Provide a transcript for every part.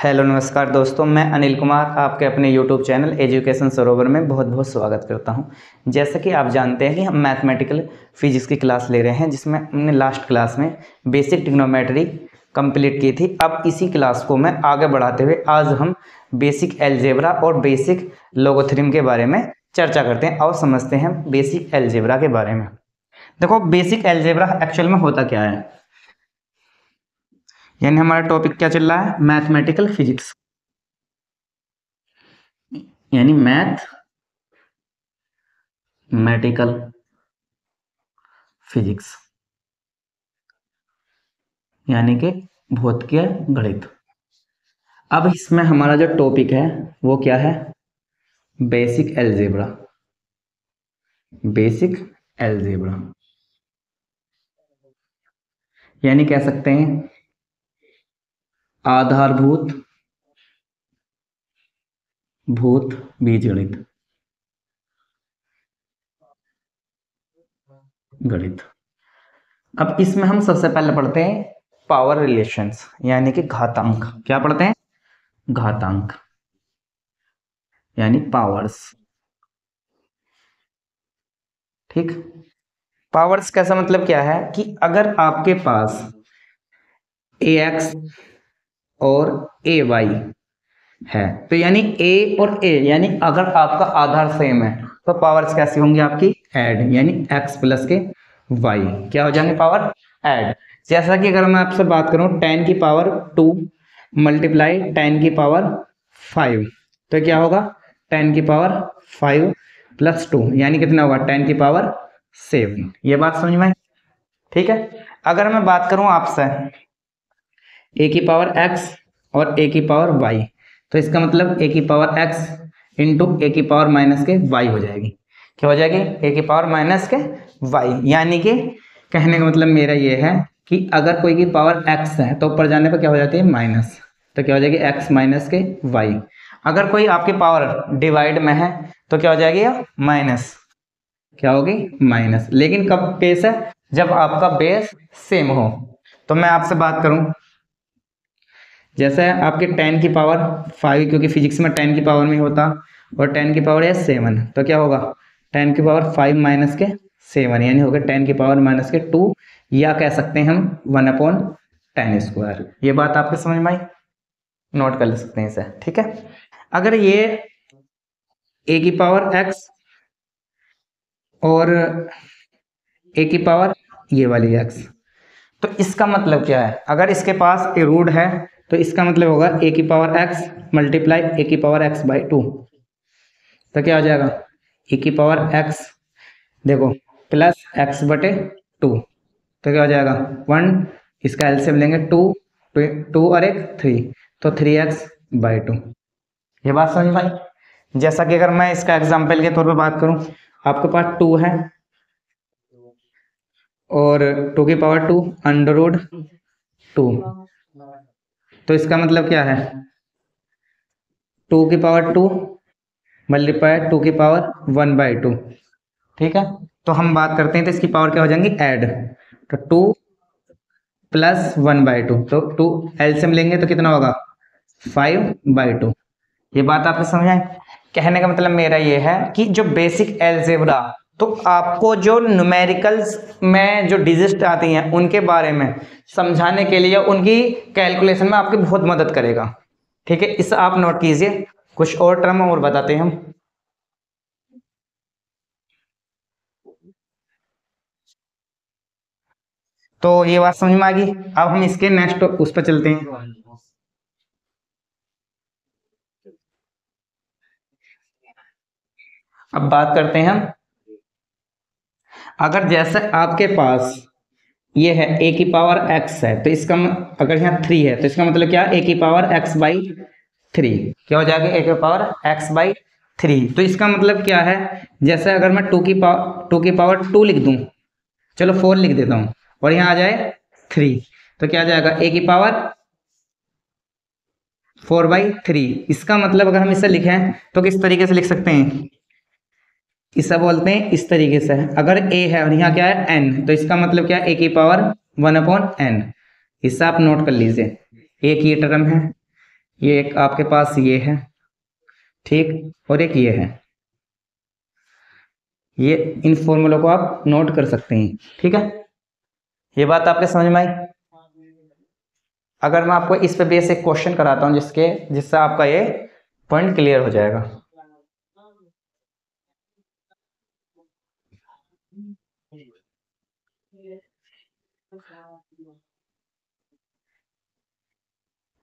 Hello नमस्कार दोस्तों, मैं अनिल कुमार आपके अपने यूट्यूब चैनल एजुकेशन सरोवर में बहुत बहुत स्वागत करता हूं। जैसा कि आप जानते हैं कि हम मैथमेटिकल फिजिक्स की क्लास ले रहे हैं, जिसमें हमने लास्ट क्लास में बेसिक ट्रिग्नोमेट्री कंप्लीट की थी। अब इसी क्लास को मैं आगे बढ़ाते हुए आज हम बेसिक अलजेब्रा और बेसिक लोगोथ्रिम के बारे में चर्चा करते हैं और समझते हैं बेसिक अलजेब्रा के बारे में। देखो, बेसिक अलजेब्रा एक्चुअल में होता क्या है, यानी हमारा टॉपिक क्या चल रहा है, मैथमेटिकल फिजिक्स, यानी मैथमेटिकल फिजिक्स, यानी कि भौतिकीय गणित। अब इसमें हमारा जो टॉपिक है वो क्या है, बेसिक अलजेब्रा। बेसिक अलजेब्रा यानी कह सकते हैं आधारभूत बीजगणित गणित। अब इसमें हम सबसे पहले पढ़ते हैं पावर रिलेशंस, यानी कि घातांक। क्या पढ़ते हैं? घातांक यानी पावर्स। ठीक, पावर्स कैसा मतलब क्या है कि अगर आपके पास ax और ay है तो यानी a और a, यानी अगर आपका आधार सेम है तो पावर्स कैसी होंगी आपकी, ऐड, यानी x प्लस के y क्या हो जाएंगे, पावर ऐड। जैसा कि अगर मैं आपसे बात करूं 10 की पावर 2 मल्टीप्लाई 10 की पावर 5 तो क्या होगा, 10 की पावर 5 प्लस 2 यानी कितना होगा, 10 की पावर 7। ये बात समझ में? ठीक है। अगर मैं बात करूं आपसे a की पावर x और a की पावर y, तो इसका मतलब a की पावर x इंटू a की पावर माइनस के y हो जाएगी। क्या हो जाएगी, a की पावर माइनस के y। यानी कि कहने का मतलब मेरा ये है कि अगर कोई की पावर x है तो ऊपर जाने पर क्या हो जाती है, माइनस, तो क्या हो जाएगी x माइनस के y। अगर कोई आपकी पावर डिवाइड में है तो क्या हो जाएगी, माइनस, क्या होगी, माइनस। लेकिन कब केस है, जब आपका बेस सेम हो। तो मैं आपसे बात करूं, जैसे आपके 10 की पावर 5, क्योंकि फिजिक्स में 10 की पावर में होता, और 10 की पावर है 7, तो क्या होगा 10 की पावर 5 माइनस के 7, यानी होगा 10 की पावर माइनस के 2, या कह सकते हैं हम 1/10²। ये बात आपको समझ में आई? नोट कर ले सकते हैं इसे। ठीक है। अगर ये a की पावर x और a की पावर ये वाली x, तो इसका मतलब क्या है, अगर इसके पास ए रूट है तो इसका मतलब होगा a की पावर x मल्टीप्लाई a की पावर x बाई 2, तो क्या हो जाएगा a की पावर x, देखो, प्लस x बटे 2, तो क्या हो जाएगा 1, इसका एलसीएम लेंगे 2 और एक 3, तो 3x बाई 2। ये बात समझ में आई? जैसा कि अगर मैं इसका एग्जाम्पल के तौर पर बात करूं, आपके पास 2 है और 2 की पावर 2 अंडर रूट 2, तो इसका मतलब क्या है, 2 की पावर 2 मल्टीप्लाई 2 की पावर 1/2। ठीक है। तो हम बात करते हैं तो इसकी पावर क्या हो जाएंगी, ऐड, तो 2 प्लस 1/2, तो 2 एलसीएम लेंगे तो कितना होगा 5/2। ये बात आपको समझ आए? कहने का मतलब मेरा ये है कि जो बेसिक अलजेब्रा, तो आपको जो न्यूमेरिकल्स में जो डिजिट आती हैं उनके बारे में समझाने के लिए, उनकी कैलकुलेशन में आपकी बहुत मदद करेगा। ठीक है, इस आप नोट कीजिए। कुछ और टर्म और बताते हैं हम। तो ये बात समझ में आ गई। अब हम इसके नेक्स्ट उस पर चलते हैं। अब बात करते हैं हम, अगर जैसे आपके पास ये है a की पावर x है तो इसका अगर यहाँ 3 है तो इसका मतलब क्या, a की पावर x बाई 3, क्या हो जाएगा a की पावर x बाई 3। तो इसका मतलब क्या है, जैसे अगर मैं 2 की पावर 2 लिख दूं, चलो 4 लिख देता हूं, और यहाँ आ जाए 3, तो क्या आ जाएगा a की पावर 4/3। इसका मतलब अगर हम इसे लिखें तो किस तरीके से लिख सकते हैं, इसे बोलते हैं इस तरीके से, अगर a है और यहाँ क्या है n, तो इसका मतलब क्या है, a की पावर 1/n। इससे आप नोट कर लीजिए, एक ये टर्म है, ये एक आपके पास ये है, ठीक, और एक ये है। ये इन फॉर्मूलों को आप नोट कर सकते हैं, ठीक है। ये बात आपके समझ में आई। अगर मैं आपको इस पे बेस एक क्वेश्चन कराता हूं जिससे आपका ये पॉइंट क्लियर हो जाएगा।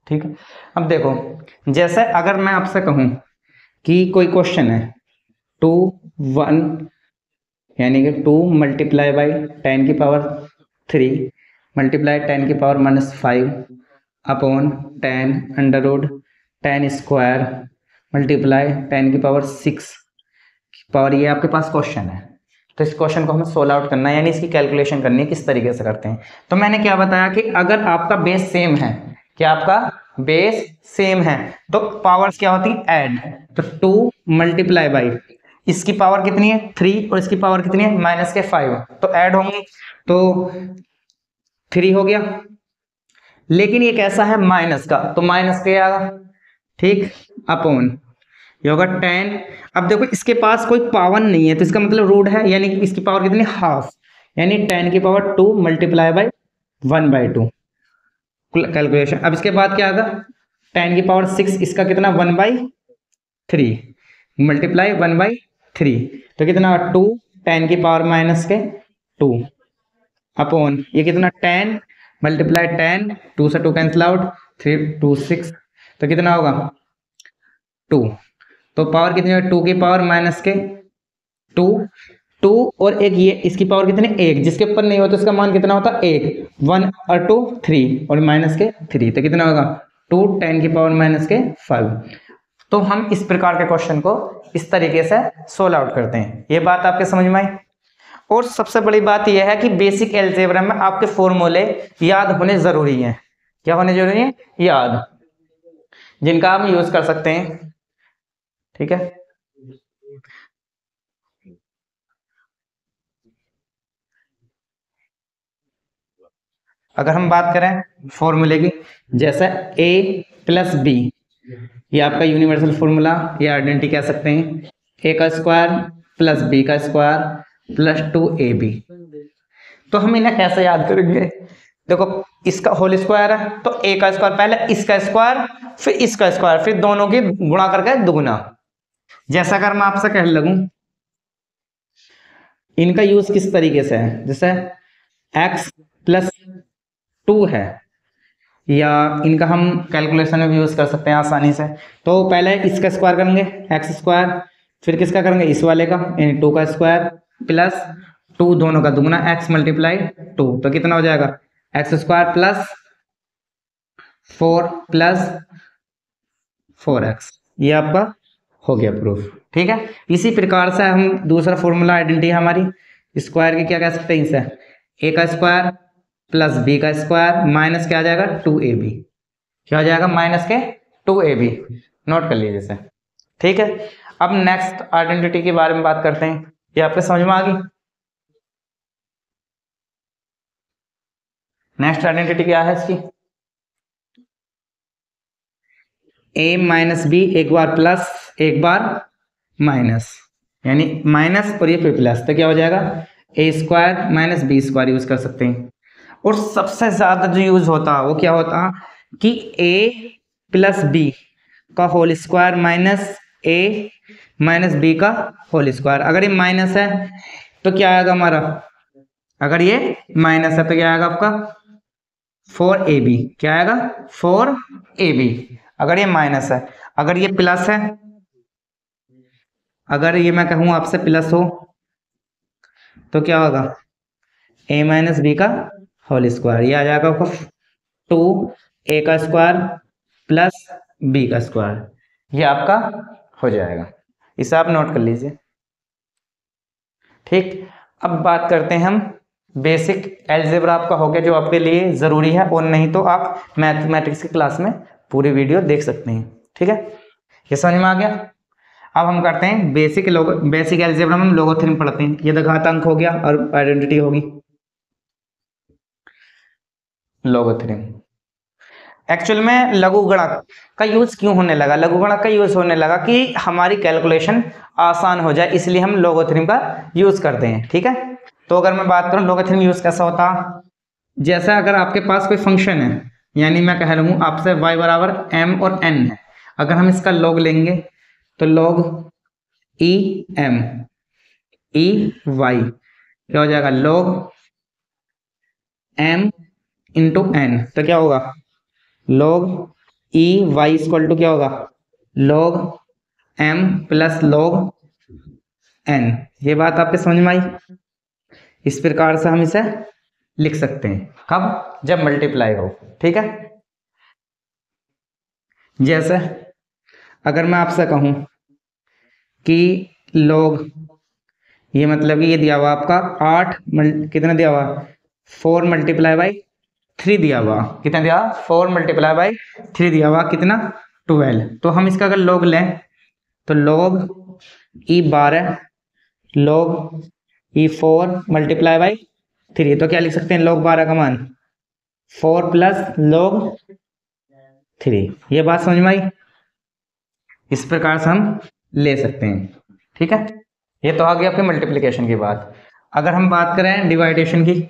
ठीक है, अब देखो, जैसे अगर मैं आपसे कहूं कि कोई क्वेश्चन है 2 1 यानी कि 2 मल्टीप्लाई बाई 10 की पावर 3 मल्टीप्लाई 10 की power -5 upon 10 under root 10 square multiply 10 की पावर 6 की पावर, ये आपके पास क्वेश्चन है। तो इस क्वेश्चन को हमें सोल्व आउट करना है, यानी इसकी कैलकुलेशन करनी है, किस तरीके से करते हैं। तो मैंने क्या बताया कि अगर आपका बेस सेम है, क्या आपका बेस सेम है, तो पावर्स क्या होती है, ऐड। तो 2 मल्टीप्लाई बाई, इसकी पावर कितनी है 3 और इसकी पावर कितनी है -5, तो ऐड होंगे, तो 3 हो गया। लेकिन ये कैसा है, माइनस का, तो माइनस के आएगा, ठीक, अपॉन ये होगा 10। अब देखो इसके पास कोई पावर नहीं है, तो इसका मतलब रूट है, यानी कि इसकी पावर कितनी, हाफ, यानी 10 की पावर 2 मल्टीप्लाई बाई 1/2 कैलकुलेशन। अब इसके बाद क्या आएगा, 10 की पावर 6, इसका कितना 1/3 मल्टीप्लाई 1/3, तो कितना 2 10 की पावर -2 अपॉन ये कितना 10 मल्टीप्लाई 10, 2 से 2 कैंसिल आउट, 3 2 6, तो कितना होगा 2। तो पावर कितनी है, 2 की पावर -2 2 और एक ये इसकी पावर कितनी 1, जिसके ऊपर नहीं होता उसका मान कितना होता 1 1 और 2 3 और -3, तो कितना होगा 2 10 की पावर -5। तो हम इस प्रकार के क्वेश्चन को इस तरीके से सोल्व आउट करते हैं। ये बात आपके समझ में आई। और सबसे बड़ी बात यह है कि बेसिक अलजेब्रा में आपके फॉर्मूले याद होने जरूरी हैं। क्या होने जरूरी है, याद, जिनका हम यूज कर सकते हैं, ठीक है। अगर हम बात करें फॉर्मूले की, जैसे a प्लस बी, ये आपका यूनिवर्सल फॉर्मूला, ये आइडेंटिटी कह सकते हैं, a का स्क्वायर प्लस b का स्क्वायर प्लस 2ab। तो हम इन्हें कैसे याद करेंगे, देखो इसका होल स्क्वायर है, तो a का स्क्वायर पहले इसका स्क्वायर फिर इसका स्क्वायर फिर दोनों की गुणा करके दुगुना। जैसा अगर मैं आपसे कह लगूं, इनका यूज किस तरीके से है, जैसे x प्लस 2 है, या इनका हम कैलकुलेशन में भी यूज कर सकते हैं आसानी से। तो पहले इसका स्क्वायर करेंगे एक्स स्क्वायर, फिर किसका करेंगे इस वाले का, यानी 2 का स्क्वायर प्लस 2 दोनों का दुगुना x मल्टीप्लाई 2, तो कितना हो जाएगा x square plus 4 plus 4x। ये आपका हो गया प्रूफ, ठीक है। इसी प्रकार से हम दूसरा फॉर्मूला आइडेंटिटी हमारी स्क्वायर की क्या कह सकते हैं, इसे a का स्क्वायर प्लस b का स्क्वायर माइनस क्या आ जाएगा 2ab, क्या आ जाएगा माइनस के 2ab, नोट कर लीजिए इसे, ठीक है। अब नेक्स्ट आइडेंटिटी के बारे में बात करते हैं, ये आपके समझ में आ गई। नेक्स्ट आइडेंटिटी क्या है इसकी, a माइनस बी, एक बार प्लस एक बार माइनस, यानी माइनस और ये फिर प्लस, तो क्या हो जाएगा a square minus B square use कर सकते हैं। और सबसे ज्यादा जो यूज होता वो क्या होता कि a प्लस बी का whole square minus a minus B का होल स्क्वायर। अगर ये माइनस है तो क्या आएगा हमारा, अगर ये माइनस है तो क्या आएगा आपका 4ab, क्या आएगा 4ab अगर ये माइनस है। अगर ये प्लस है, अगर ये मैं कहूं आपसे प्लस हो तो क्या होगा a माइनस बी का होल स्क्वायर, ये आ जाएगा आपका 2a का स्क्वायर प्लस b का स्क्वायर, ये आपका हो जाएगा। इसे आप नोट कर लीजिए, ठीक। अब बात करते हैं हम बेसिक अलजेब्रा, आपका हो गया जो आपके लिए जरूरी है, और नहीं तो आप मैथमेटिक्स की क्लास में पूरी वीडियो देख सकते हैं, ठीक है। ये समझ में आ गया। अब हम करते हैं बेसिक अलजेब्रा में हम लोगोथ्योरम पढ़ते हैं। ये घातांक हो गया और आइडेंटिटी होगी लोगोथ्योरम। एक्चुअल में लघुगणक का यूज क्यों होने लगा, लघुगणक का यूज होने लगा कि हमारी कैलकुलेशन आसान हो जाए, इसलिए हम लोगरिथम का यूज करते हैं। ठीक है, तो अगर मैं बात करूं लोगरिथम यूज कैसा होता, जैसा अगर आपके पास कोई फंक्शन है, यानी मैं कह रहा हूं आपसे y बराबर m और n है, अगर हम इसका लॉग लेंगे तो log e m e y क्या हो जाएगा, लॉग m इंटू n, तो क्या होगा log e y equal to क्या होगा log m plus log n। ये बात आपके समझ में आई? इस प्रकार से हम इसे लिख सकते हैं, कब, जब मल्टीप्लाई हो। ठीक है, जैसे अगर मैं आपसे कहूं कि लॉग, ये मतलब कि ये दिया हुआ आपका 8 कितना दिया हुआ 4 मल्टीप्लाई बाई 3 दिया हुआ, कितना दिया 4 मल्टीप्लाई बाई 3 दिया हुआ, कितना 12। तो हम इसका अगर लॉग लें तो log E 12 log E 4 multiply by 3, तो क्या लिख सकते हैं लॉग 12 का मान 4 प्लस लॉग 3। ये बात समझ में आई? इस प्रकार से हम ले सकते हैं। ठीक है, ये तो आ गई आपके मल्टीप्लिकेशन की बात। अगर हम बात करें डिवाइडेशन की,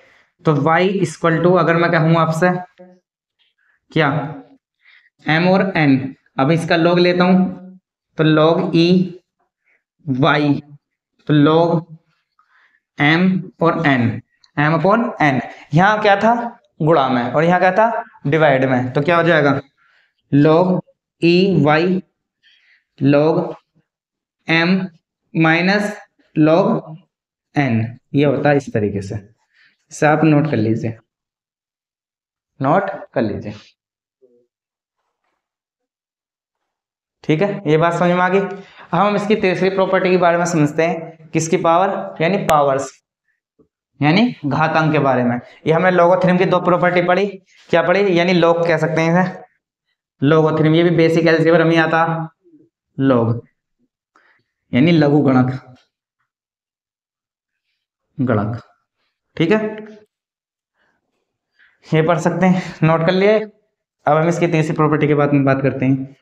तो y इक्वल टू, अगर मैं कहूँ आपसे क्या m और n, अब इसका लॉग लेता हूं तो लॉग e y, तो लॉग m और n, m अपॉन n, यहाँ क्या था गुणा में और यहाँ क्या था डिवाइड में, तो क्या हो जाएगा log e y log m minus log n, ये होता है इस तरीके से। इसे आप नोट कर लीजिए, नोट कर लीजिए। ठीक है, ये बात समझ में आ गई। अब हम इसकी तीसरी प्रॉपर्टी के बारे में समझते हैं, किसकी पावर, यानी पावर्स, यानी घातांक के बारे में। ये हमने लोगोथ्रिम की दो प्रॉपर्टी पढ़ी, क्या पढ़ी, यानी लॉग कह सकते हैं इसे, लोगोथ्रिम, ये भी बेसिक अलजेब्रा में आता, लॉग यानी लघु गणक, गणक। ठीक है, ये पढ़ सकते हैं, नोट कर लिए। अब हम इसकी तीसरी प्रॉपर्टी के बारे में बात करते हैं।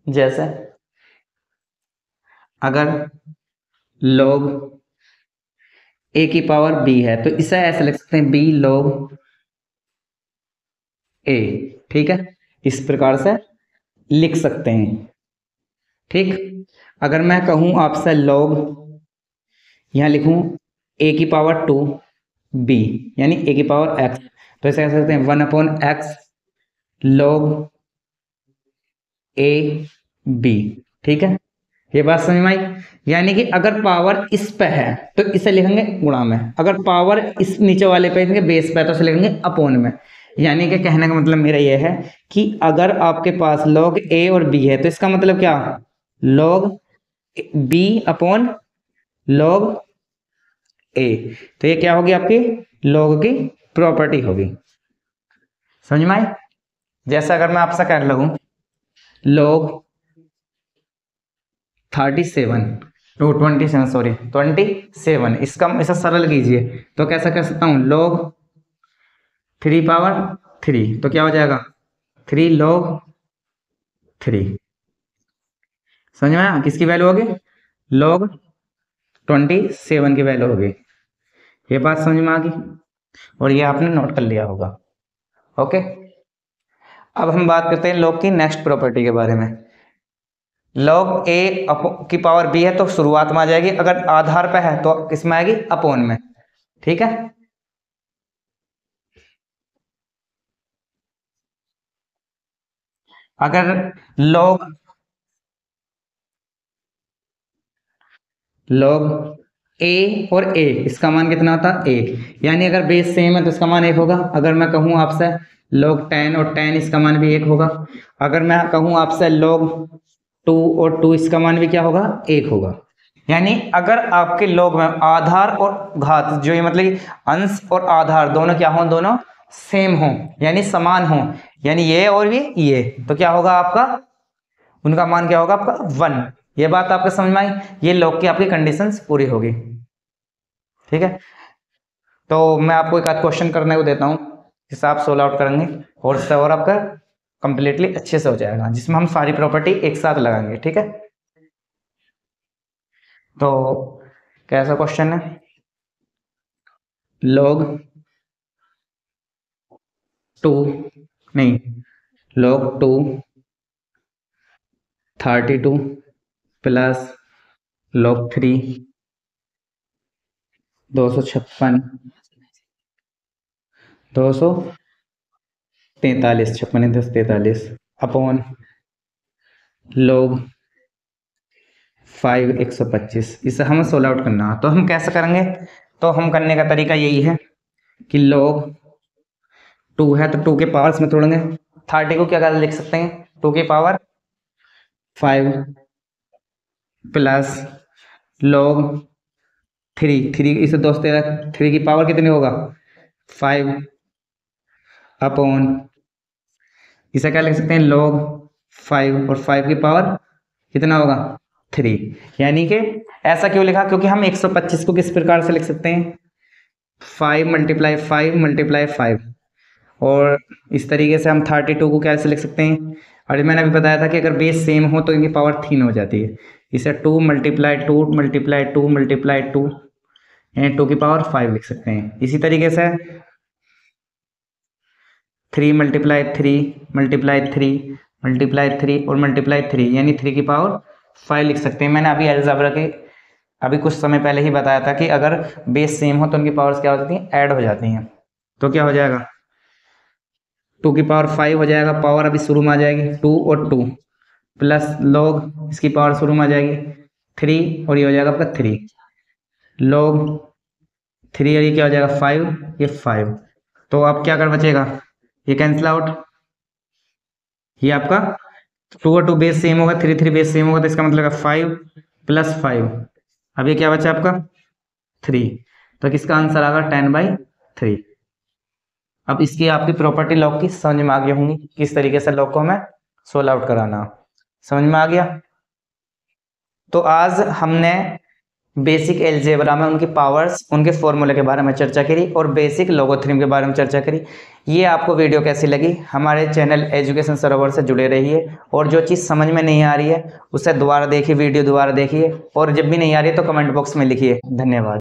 जैसे अगर log a की पावर b है तो इसे ऐसे लिख सकते हैं b log a। ठीक है, इस प्रकार से लिख सकते हैं। ठीक, अगर मैं कहूं आपसे log, यहां लिखूं a की पावर 2 b, यानी a की पावर x, तो इसे कह सकते हैं 1/x log a b। ठीक है, ये बात समझ में आई? यानी कि अगर पावर इस पे है तो इसे लिखेंगे गुणा में, अगर पावर इस नीचे वाले पे लिखेंगे बेस पे तो इसे लिखेंगे अपोन में। यानी कि कहने का मतलब मेरा ये है कि अगर आपके पास log a और b है तो इसका मतलब क्या, log b upon log a, तो ये क्या होगी आपकी log की प्रॉपर्टी होगी। समझ में आई? जैसा अगर मैं आपसे कह लगूं log 37 टू 27, सॉरी 27, इसका इसे सरल कीजिए तो कैसा कर सकता हूँ log 3 पावर 3, तो क्या हो जाएगा 3 log 3। समझ में आया? किसकी वैल्यू होगी, log 27 की वैल्यू होगी। ये बात समझ में आ गई और ये आपने नोट कर लिया होगा। ओके, अब हम बात करते हैं log की नेक्स्ट प्रॉपर्टी के बारे में। log a की पावर b है तो शुरुआत में आ जाएगी, अगर आधार पे है तो किसमें आएगी अपोन में। ठीक है, अगर log a और a, इसका मान कितना होता है 1, यानी अगर बेस सेम है तो इसका मान 1 होगा। अगर मैं कहूं आपसे log 10 और 10, इसका मान भी 1 होगा। अगर मैं कहूं आपसे log 2 और 2, इसका मान भी क्या होगा 1 होगा। यानी अगर आपके log में आधार और घात, जो ये मतलब अंश और आधार दोनों क्या हो, दोनों सेम हो यानी समान हो, यानी ये और ये, तो क्या होगा आपका, उनका मान क्या होगा आपका 1। ये बात आपको समझ में आई? ये log की आपकी कंडीशंस पूरी होगी। ठीक है, तो मैं आपको एक आध क्वेश्चन करने को देता हूँ, जिससे आप सोल्व आउट करेंगे और इससे और आपका कंप्लीटली अच्छे से हो जाएगा, जिसमें हम सारी प्रॉपर्टी एक साथ लगाएंगे। ठीक है, तो कैसा क्वेश्चन है? log 2 नहीं log 2 32 plus log 3 256 243 56 10 43 upon log 5 125। इसे हमें सोल्व आउट करना है, तो हम कैसे करेंगे? तो हम करने का तरीका यही है कि log 2 है तो 2 के पावर्स में तोड़ेंगे। 30 को क्या लिख सकते हैं? 2 की पावर 5 प्लस log 3 इसे 2 से 3 की पावर कितनी होगा? 5 अपॉन इसे क्या लिख सकते हैं? log 5 और 5 की पावर कितना होगा? 3। यानी कि ऐसा क्यों लिखा? क्योंकि हम 125 को किस प्रकार से लिख सकते हैं? 5 मल्टीप्लाई 5 मल्टीप्लाई 5। और इस तरीके से हम 32 को कैसे लिख सकते हैं? और मैंने अभी बताया था कि अगर बेस सेम हो तो इनकी पावर 3 हो जाती है। इसे 2 मल्टीप्लाई 2 मल्टीप्लाई 2 मल्टीप्लाई 2 यानी 2 की पावर 5 लिख सकते हैं। इसी तरीके से 3 मल्टीप्लाई 3 मल्टीप्लाई 3 मल्टीप्लाई 3 और मल्टीप्लाई 3 यानी 3 की पावर 5 लिख सकते हैं। मैंने अभी अलजेब्रा के अभी कुछ समय पहले ही बताया था कि अगर बेस सेम हो तो उनकी पावर्स क्या हो जाती हैं? ऐड हो जाती हैं। तो क्या हो जाएगा? 2 की पावर 5 हो जाएगा, पावर अभी शुरू में आ जाएगी 2 और 2 प्लस log इसकी पावर शुरू में आ जाएगी 3 और ये हो जाएगा आपका 3 log 3 और ये क्या हो जाएगा? 5 ये 5। तो अब क्या कर बचेगा? ये कैंसिल आउट, ये आपका 2 और 2 बेस सेम होगा, 3 3 बेस सेम होगा, तो इसका मतलब 5 प्लस 5। अब ये क्या बचा आपका? 3। तो किसका आंसर आएगा? 10/3। अब इसकी आपकी प्रॉपर्टी लॉग की समझ में आ गई होंगी, किस तरीके से लॉग को हमें सोल्व आउट कराना। समझ में आ गया? तो आज हमने बेसिक एलजेब्रा में उनकी पावर्स, उनके फॉर्मूले के बारे में चर्चा करी और बेसिक लोगोथ्रीम के बारे में चर्चा करी। ये आपको वीडियो कैसी लगी? हमारे चैनल एजुकेशन सरोवर से जुड़े रहिए और जो चीज़ समझ में नहीं आ रही है उसे दोबारा देखिए, वीडियो दोबारा देखिए, और जब भी नहीं आ रही है तो कमेंट बॉक्स में लिखिए। धन्यवाद।